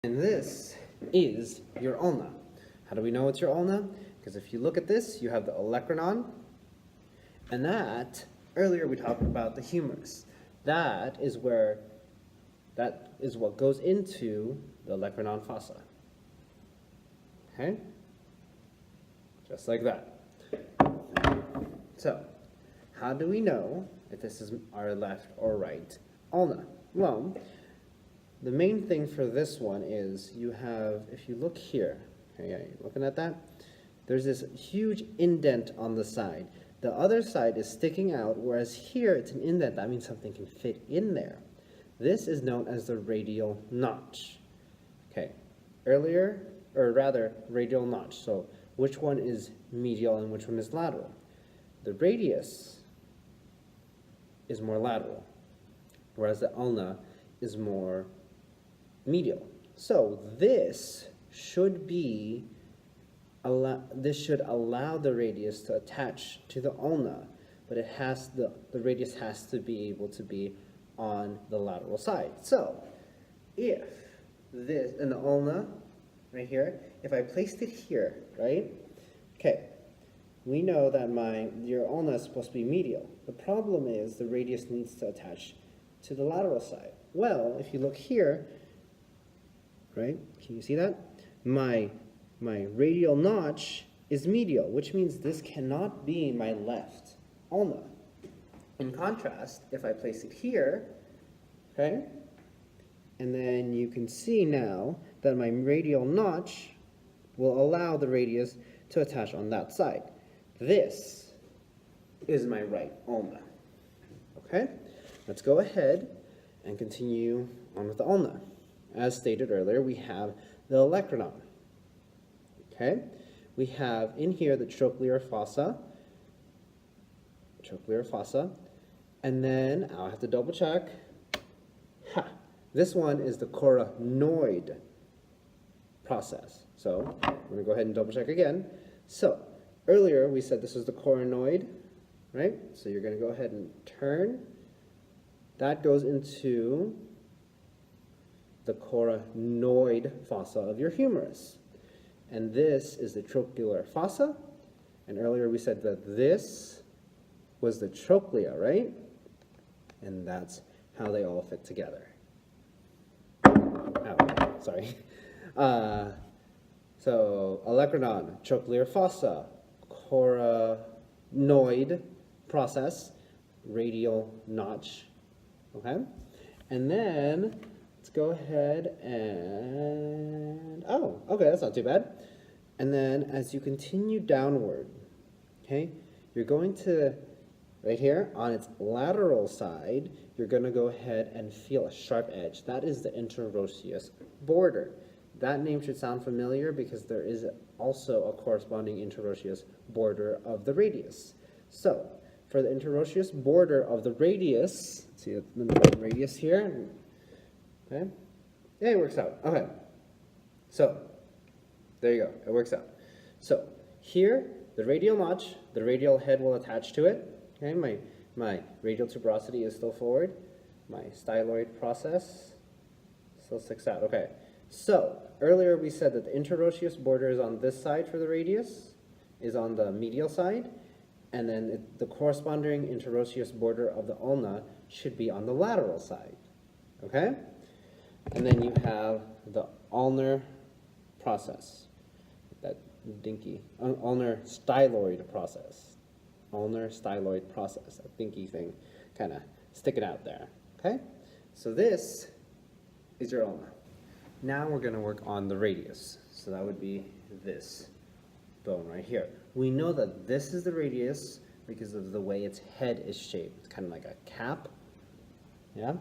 And this is your ulna. How do we know it's your ulna? Because if you look at this, you have the olecranon, and that, earlier we talked about the humerus. That is what goes into the olecranon fossa. Okay? Just like that. So, how do we know if this is our left or right ulna? Well, the main thing for this one is you have, if you look here, okay, yeah, you're looking at that? There's this huge indent on the side. The other side is sticking out, whereas here it's an indent. That means something can fit in there. This is known as the radial notch. Okay, radial notch. So which one is medial and which one is lateral? The radius is more lateral, whereas the ulna is more medial. So this should allow the radius to attach to the ulna, but the radius has to be able to be on the lateral side. So if this in the ulna right here, if I placed it here, right? Okay, we know that your ulna is supposed to be medial. The problem is the radius needs to attach to the lateral side. Well, if you look here, right? Can you see that? My radial notch is medial, which means this cannot be my left ulna. In contrast, if I place it here, okay, and then you can see now that my radial notch will allow the radius to attach on that side. This is my right ulna. Okay, let's go ahead and continue on with the ulna. As stated earlier, we have the olecranon. Okay, we have in here the trochlear fossa, and then I'll have to double check. This one is the coronoid process. So I'm going to go ahead and double check again. So earlier we said this was the coronoid, right? So you're going to go ahead and turn. That goes into the coronoid fossa of your humerus. And this is the trochlear fossa. And earlier we said that this was the trochlea, right? And that's how they all fit together. Oh, sorry. So olecranon, trochlear fossa, coronoid process, radial notch. Okay? And then let's go ahead and, oh, okay, that's not too bad. And then as you continue downward, okay, you're going to, right here, on its lateral side, you're going to go ahead and feel a sharp edge. That is the interosseous border. That name should sound familiar because there is also a corresponding interosseous border of the radius. So, for the interosseous border of the radius, see the radius here, okay? Yeah, it works out. Okay. So, there you go. It works out. So, here, the radial notch, the radial head will attach to it. Okay, my radial tuberosity is still forward. My styloid process still sticks out. Okay. So, earlier we said that the interosseous border is on this side for the radius, is on the medial side, and then the corresponding interosseous border of the ulna should be on the lateral side. Okay? And then you have the ulnar process, that dinky, ulnar styloid process. Ulnar styloid process, that dinky thing kind of sticking out there. Okay? So this is your ulna. Now we're going to work on the radius. So that would be this bone right here. We know that this is the radius because of the way its head is shaped. It's kind of like a cap. Yeah?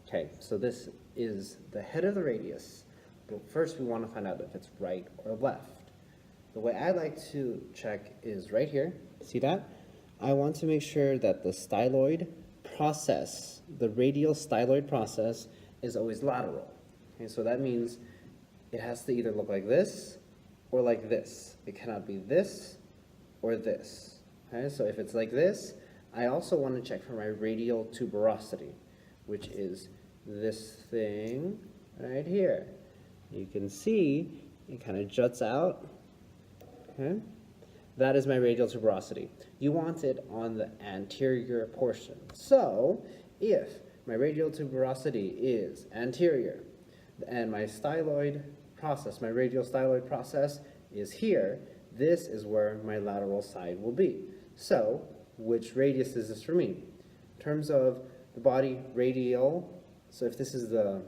Okay, so this is the head of the radius. But first we want to find out if it's right or left. The way I like to check is right here. See that? I want to make sure that the styloid process, the radial styloid process, is always lateral. Okay, so that means it has to either look like this or like this. It cannot be this or this. Okay, so if it's like this, I also want to check for my radial tuberosity, which is this thing right here. you can see it kind of juts out. Okay? That is my radial tuberosity. You want it on the anterior portion. So if my radial tuberosity is anterior and my styloid process, my radial styloid process is here, this is where my lateral side will be. So which radius is this for me? In terms of the body radial, so if this is the,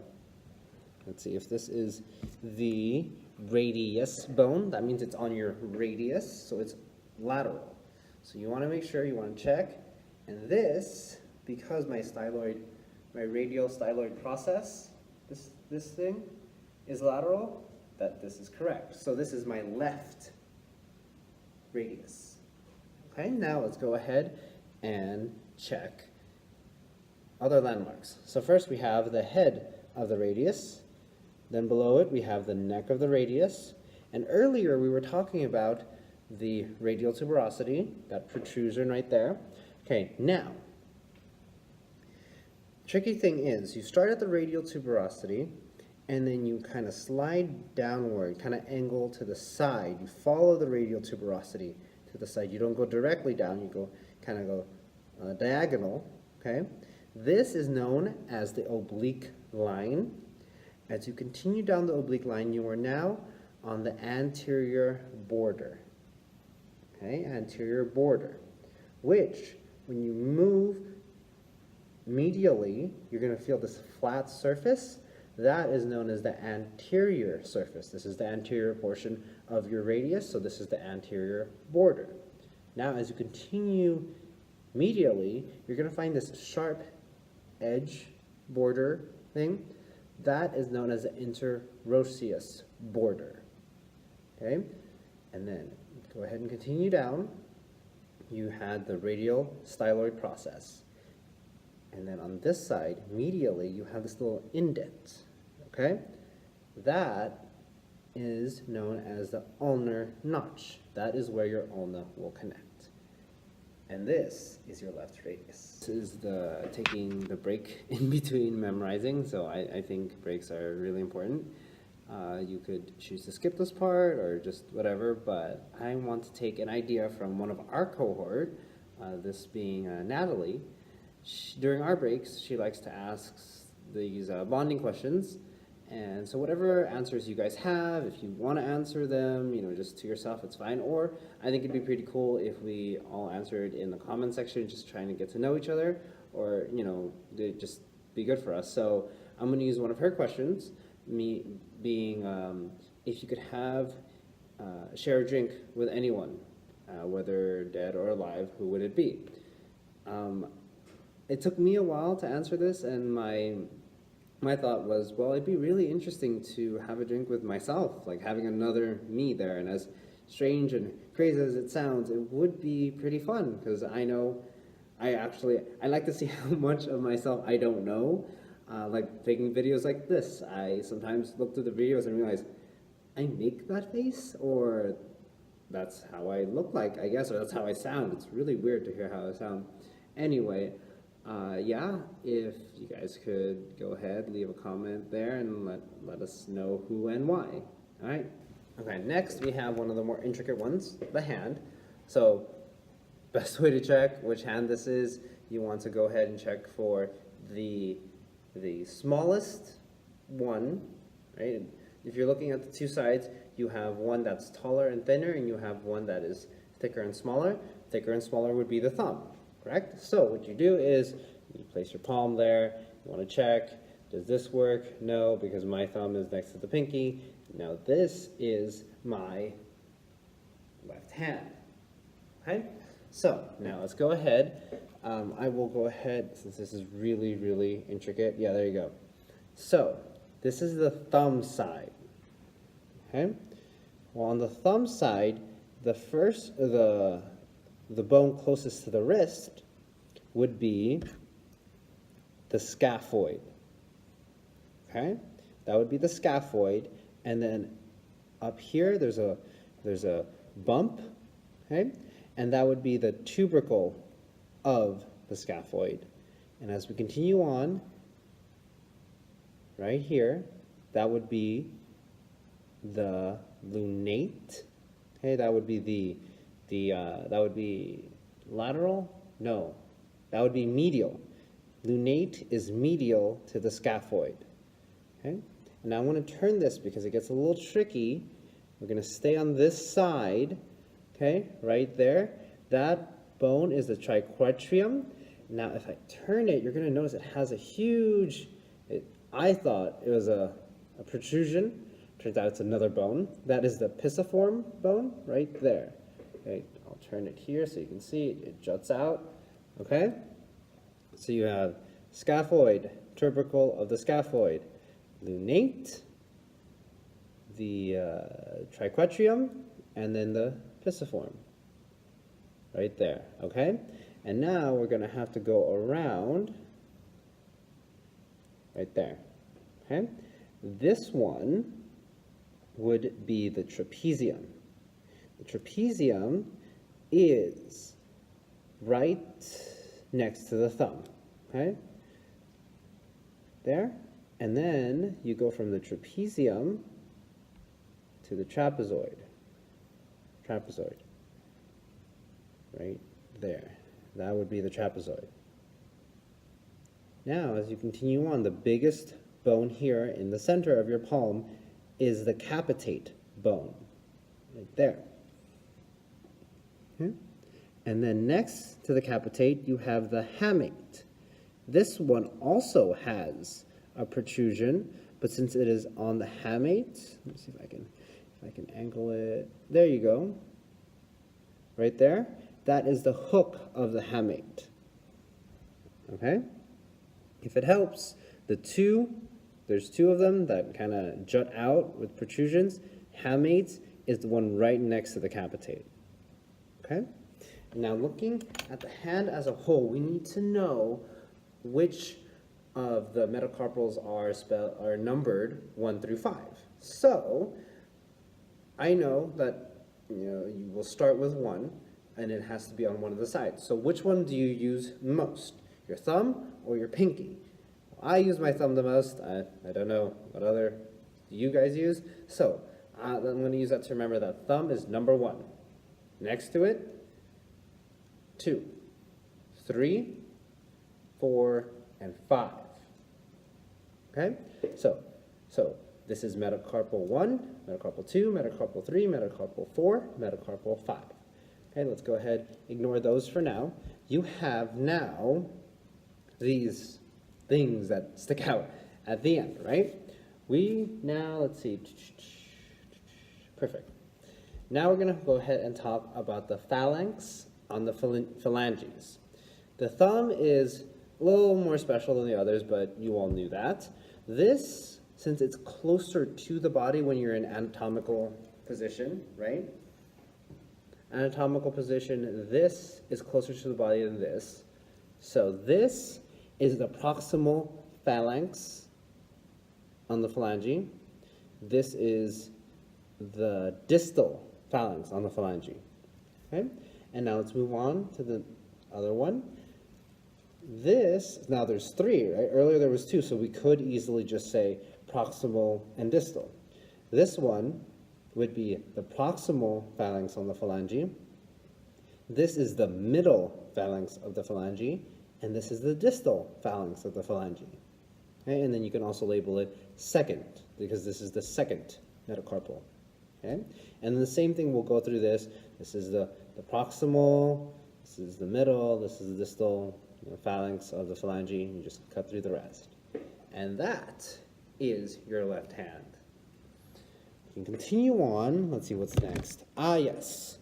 let's see, if this is the radius bone, that means it's on your radius, so it's lateral. So you want to make sure, you want to check, and this, because my radial styloid process, this thing is lateral, that this is correct. So this is my left radius. Okay, now let's go ahead and check other landmarks. So first we have the head of the radius, then below it we have the neck of the radius, and earlier we were talking about the radial tuberosity, that protrusion right there. Okay, now, tricky thing is, you start at the radial tuberosity, and then you kind of slide downward, kind of angle to the side. You follow the radial tuberosity to the side. You don't go directly down, you go kind of go diagonal, okay? This is known as the oblique line. As you continue down the oblique line, you are now on the anterior border, okay? Anterior border, which when you move medially, you're going to feel this flat surface. That is known as the anterior surface. This is the anterior portion of your radius, so this is the anterior border. Now, as you continue medially, you're going to find this sharp edge border thing. That is known as the interosseous border. Okay? And then go ahead and continue down. You had the radial styloid process. And then on this side, medially, you have this little indent. Okay? That is known as the ulnar notch. That is where your ulna will connect. And this is your left radius. This is taking the break in between memorizing, so I think breaks are really important. You could choose to skip this part or just whatever, but I want to take an idea from one of our cohort, this being Natalie. During our breaks, she likes to ask these bonding questions. And so whatever answers you guys have, if you want to answer them, you know, just to yourself, it's fine. Or I think it'd be pretty cool if we all answered in the comment section, just trying to get to know each other, or, you know, just be good for us. So I'm going to use one of her questions, me being, if you could share a drink with anyone, whether dead or alive, who would it be? It took me a while to answer this, and my thought was, well, it'd be really interesting to have a drink with myself, like having another me there. And as strange and crazy as it sounds, it would be pretty fun, because I know I like to see how much of myself I don't know. Like taking videos like this, I sometimes look through the videos and realize, I make that face, or that's how I look like, I guess, or that's how I sound. It's really weird to hear how I sound. Anyway, yeah, if you guys could go ahead, leave a comment there and let us know who and why. All right. Okay, next we have one of the more intricate ones, the hand. So best way to check which hand this is, you want to go ahead and check for the smallest one, right? If you're looking at the two sides, you have one that's taller and thinner, and you have one that is thicker and smaller. Thicker and smaller would be the thumb. Correct? So what you do is you place your palm there, you want to check, does this work? No, because my thumb is next to the pinky. Now this is my left hand. Okay? So now let's go ahead. I will go ahead, since this is really, really intricate. Yeah, there you go. So this is the thumb side. Okay? Well, on the thumb side, the bone closest to the wrist would be the scaphoid. Okay? That would be the scaphoid, and then up here there's a bump, okay? And that would be the tubercle of the scaphoid. And as we continue on, right here, that would be the lunate. Okay, that would be that would be lateral? No, that would be medial. Lunate is medial to the scaphoid. Okay, and now I want to turn this because it gets a little tricky. We're going to stay on this side, okay, right there. That bone is the triquetrium. Now, if I turn it, you're going to notice it has a huge, I thought it was a protrusion. Turns out it's another bone. That is the pisiform bone right there. Okay, I'll turn it here so you can see it juts out. Okay, so you have scaphoid, tubercle of the scaphoid, lunate, the triquetrium, and then the pisiform right there. Okay, and now we're going to have to go around right there. Okay, this one would be the trapezium. The trapezium is right next to the thumb, okay? There, and then you go from the trapezium to the trapezoid. Trapezoid, right there. That would be the trapezoid. Now, as you continue on, the biggest bone here in the center of your palm is the capitate bone, right there. Okay. And then next to the capitate, you have the hamate. This one also has a protrusion, but since it is on the hamate, let me see if I can angle it. There you go. Right there. That is the hook of the hamate. Okay? If it helps, there's two of them that kind of jut out with protrusions. Hamate is the one right next to the capitate. Okay? Now looking at the hand as a whole, we need to know which of the metacarpals are numbered 1 through 5. So I know that you will start with 1 and it has to be on one of the sides. So which one do you use most? Your thumb or your pinky? I use my thumb the most. I don't know what other you guys use. So I'm going to use that to remember that thumb is number 1. Next to it, 2, 3, 4, and 5. Okay? So this is metacarpal 1, metacarpal 2, metacarpal 3, metacarpal 4, metacarpal 5. Okay, let's go ahead, ignore those for now. You have now these things that stick out at the end, right? Let's see. Perfect. Now we're going to go ahead and talk about the phalanx on the phalanges. The thumb is a little more special than the others, but you all knew that. This, since it's closer to the body when you're in anatomical position, right? Anatomical position, this is closer to the body than this. So this is the proximal phalanx on the phalange. This is the distal phalanx on the phalange. Okay? And now let's move on to the other one. Now there's 3, right? Earlier there was 2, so we could easily just say proximal and distal. This one would be the proximal phalanx on the phalange. This is the middle phalanx of the phalange, and this is the distal phalanx of the phalange. Okay? And then you can also label it second, because this is the second metacarpal. Okay? And the same thing, we'll go through this. This is the proximal, this is the middle, this is the distal phalanx of the phalange. You just cut through the rest. And that is your left hand. You can continue on. Let's see what's next. Ah, yes.